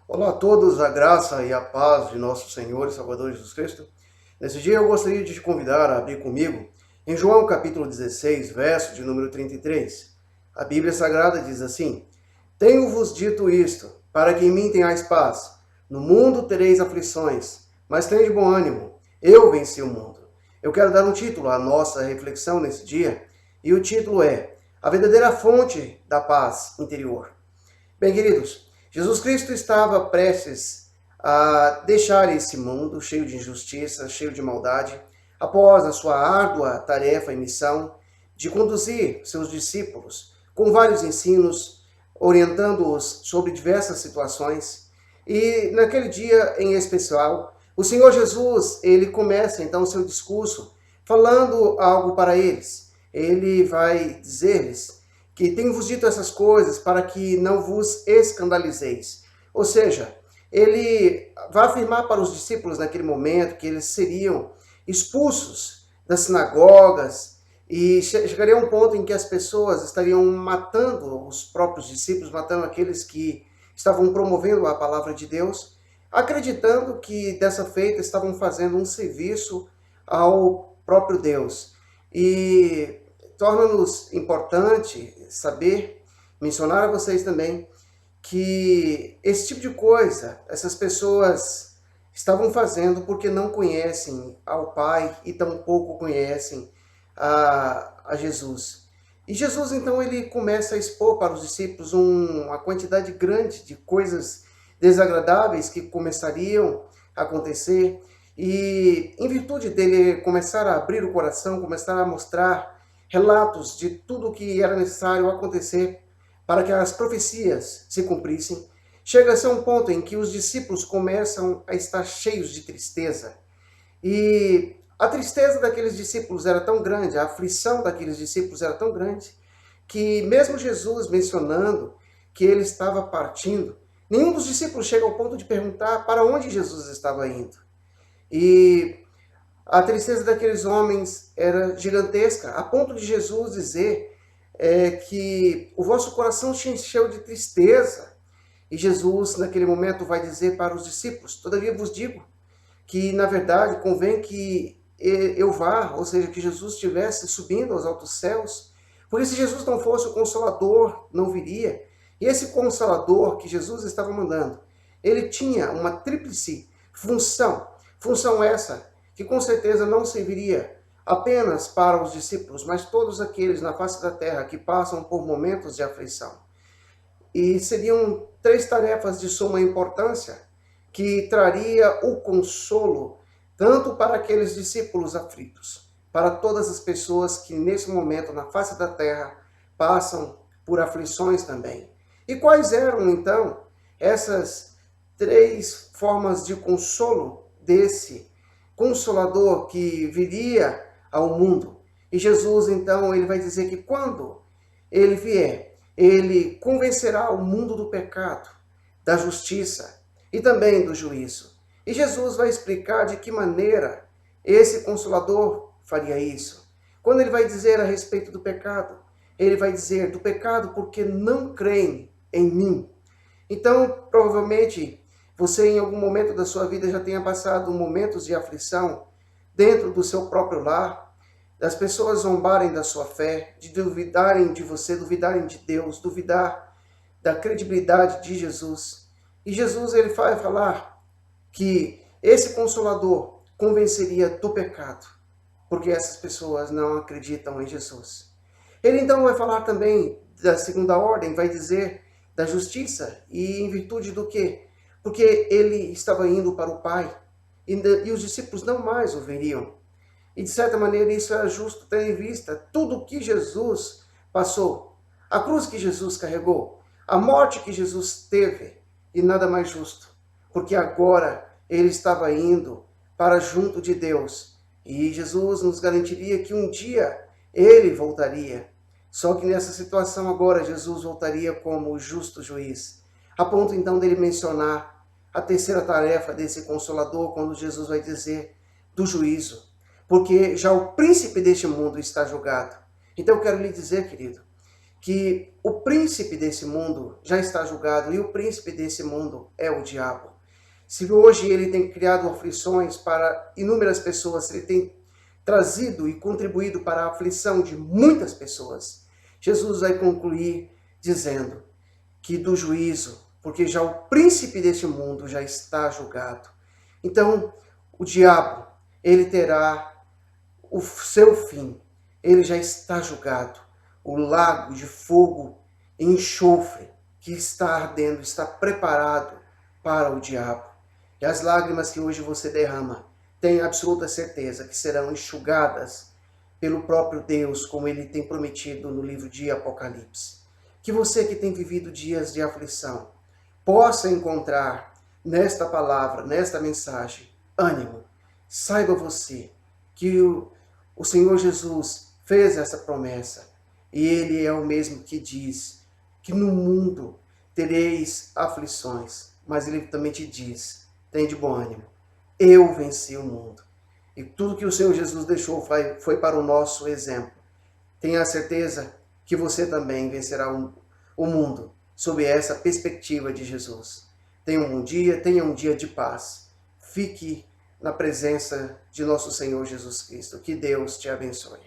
Olá a todos, a graça e a paz de nosso Senhor e Salvador Jesus Cristo. Nesse dia eu gostaria de te convidar a abrir comigo em João capítulo 16, verso de número 33. A Bíblia Sagrada diz assim: Tenho-vos dito isto, para que em mim tenhais paz. No mundo tereis aflições, mas tende bom ânimo. Eu venci o mundo. Eu quero dar um título à nossa reflexão nesse dia, e o título é A Verdadeira Fonte da Paz Interior. Bem, queridos, Jesus Cristo estava prestes a deixar esse mundo cheio de injustiça, cheio de maldade, após a sua árdua tarefa e missão de conduzir seus discípulos com vários ensinos, orientando-os sobre diversas situações. E naquele dia em especial, o Senhor Jesus, ele começa então o seu discurso falando algo para eles. Ele vai dizer-lhes que tenho-vos dito essas coisas para que não vos escandalizeis. Ou seja, ele vai afirmar para os discípulos naquele momento que eles seriam expulsos das sinagogas e chegaria a um ponto em que as pessoas estariam matando os próprios discípulos, matando aqueles que estavam promovendo a palavra de Deus, acreditando que dessa feita estavam fazendo um serviço ao próprio Deus. E torna-nos importante saber, mencionar a vocês também, que esse tipo de coisa, essas pessoas estavam fazendo porque não conhecem ao Pai e tampouco conhecem a Jesus. E Jesus, então, ele começa a expor para os discípulos uma quantidade grande de coisas desagradáveis que começariam a acontecer. E em virtude dele começar a abrir o coração, começar a mostrar relatos de tudo o que era necessário acontecer para que as profecias se cumprissem, chega a ser um ponto em que os discípulos começam a estar cheios de tristeza. E a tristeza daqueles discípulos era tão grande, a aflição daqueles discípulos era tão grande, que mesmo Jesus mencionando que ele estava partindo, nenhum dos discípulos chega ao ponto de perguntar para onde Jesus estava indo. E a tristeza daqueles homens era gigantesca, a ponto de Jesus dizer que o vosso coração se encheu de tristeza. E Jesus, naquele momento, vai dizer para os discípulos: Todavia vos digo que, na verdade, convém que eu vá, ou seja, que Jesus estivesse subindo aos altos céus, porque se Jesus não fosse o Consolador, não viria. E esse Consolador que Jesus estava mandando, ele tinha uma tríplice função. Função essa que com certeza não serviria apenas para os discípulos, mas todos aqueles na face da terra que passam por momentos de aflição. E seriam três tarefas de suma importância que traria o consolo tanto para aqueles discípulos aflitos, para todas as pessoas que nesse momento na face da terra passam por aflições também. E quais eram então essas três formas de consolo desse Consolador que viria ao mundo? E Jesus então ele vai dizer que quando ele vier, ele convencerá o mundo do pecado, da justiça e também do juízo. E Jesus vai explicar de que maneira esse Consolador faria isso. Quando ele vai dizer a respeito do pecado, ele vai dizer do pecado porque não creem em mim. Então, provavelmente, você em algum momento da sua vida já tenha passado momentos de aflição dentro do seu próprio lar, das pessoas zombarem da sua fé, de duvidarem de você, duvidarem de Deus, duvidar da credibilidade de Jesus. E Jesus ele vai falar que esse Consolador convenceria do pecado, porque essas pessoas não acreditam em Jesus. Ele então vai falar também da segunda ordem, vai dizer da justiça, e em virtude do quê? Porque ele estava indo para o Pai, e os discípulos não mais o veriam. E de certa maneira isso era justo ter em vista tudo o que Jesus passou, a cruz que Jesus carregou, a morte que Jesus teve, e nada mais justo, porque agora ele estava indo para junto de Deus, e Jesus nos garantiria que um dia ele voltaria. Só que nessa situação agora Jesus voltaria como o justo juiz, a ponto então dele mencionar a terceira tarefa desse Consolador, quando Jesus vai dizer do juízo, porque já o príncipe deste mundo está julgado. Então eu quero lhe dizer, querido, que o príncipe desse mundo já está julgado, e o príncipe desse mundo é o diabo. Se hoje ele tem criado aflições para inúmeras pessoas, ele tem trazido e contribuído para a aflição de muitas pessoas, Jesus vai concluir dizendo que do juízo, porque já o príncipe deste mundo já está julgado. Então, o diabo, ele terá o seu fim, ele já está julgado. O lago de fogo e enxofre que está ardendo, está preparado para o diabo. E as lágrimas que hoje você derrama, tenha absoluta certeza que serão enxugadas pelo próprio Deus, como ele tem prometido no livro de Apocalipse. Que você que tem vivido dias de aflição, possa encontrar nesta palavra, nesta mensagem, ânimo. Saiba você que o Senhor Jesus fez essa promessa, e ele é o mesmo que diz que no mundo tereis aflições, mas ele também te diz, tem de bom ânimo, eu venci o mundo. E tudo que o Senhor Jesus deixou foi para o nosso exemplo. Tenha a certeza que você também vencerá o mundo sob essa perspectiva de Jesus. Tenha um bom dia, tenha um dia de paz. Fique na presença de nosso Senhor Jesus Cristo. Que Deus te abençoe.